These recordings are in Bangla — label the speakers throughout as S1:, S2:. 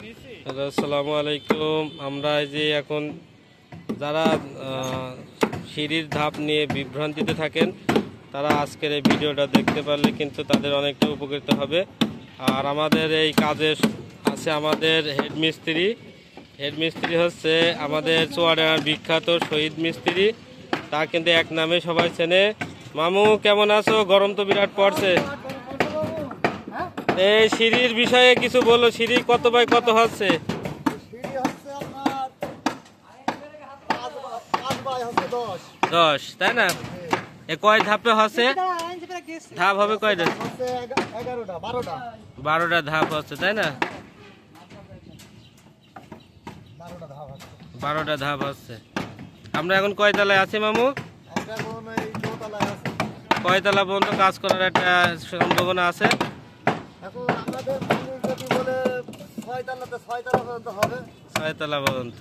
S1: হ্যালো, আসসালামু আলাইকুম। আমরা এই যে এখন যারা সিঁড়ির ধাপ নিয়ে বিভ্রান্তিতে থাকেন তারা আজকের এই ভিডিওটা দেখতে পারলে কিন্তু তাদের অনেকটা উপকৃত হবে। আর আমাদের এই কাজে আছে আমাদের হেডমিস্ত্রি হচ্ছে আমাদের চুয়াডাঙ্গার বিখ্যাত শহীদ মিস্ত্রি। তা কিন্তু এক নামে সবাই চেনে। মামু কেমন আছো? গরম তো বিরাট পড়ছে। এই সিঁড়ির বিষয়ে কিছু বলো, সিঁড়ি কত বাই কত হচ্ছে? দশ, তাই না? এ কয় ধাপে হচ্ছে? ধাপ হবে কয়টা? 12টা ধাপ হচ্ছে, তাই না? 12টা ধাপ হচ্ছে। আমরা এখন কয় তলায় আছি মামু? কয় তলা পর্যন্ত কাজ করার একটা সম্ভাবনা আছে? ছয়তলা পর্যন্ত।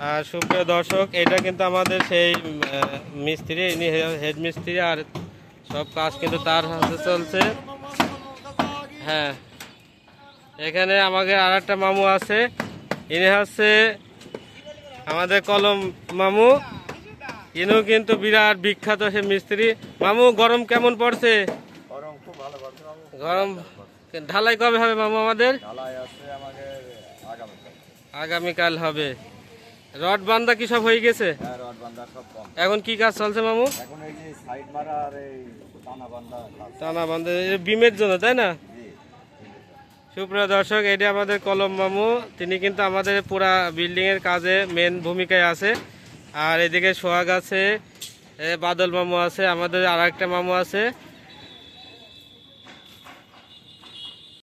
S1: আর সুপ্রিয় দর্শক, এটা কিন্তু আমাদের সেই মিস্ত্রি, ইনি হেড মিস্ত্রি, আর সব কাজ কিন্তু তার হাতে চলছে। হ্যাঁ, এখানে আমাদের আর একটা মামু আছে, ইনি হচ্ছে আমাদের কলম মামু। ইনিও কিন্তু বিরাট বিখ্যাত সে মিস্ত্রি। মামু গরম কেমন পড়ছে? গরম ঢালাই কবে হবে মামু? আমাদের আগামীকাল হবে। রড বান্ধা কি সব হয়ে গেছে? এখন কি কাজ চলছে মামু? টানা বান্ধা বিমের জন্য, তাই না? সুপ্রিয় দর্শক, এটা আমাদের কলম মামু। তিনি কিন্তু আমাদের পুরা বিল্ডিং এর কাজে মেন ভূমিকায় আছে। আর এদিকে সোহাগ আছে, বাদল মামু আছে, আমাদের আর একটা মামু আছে।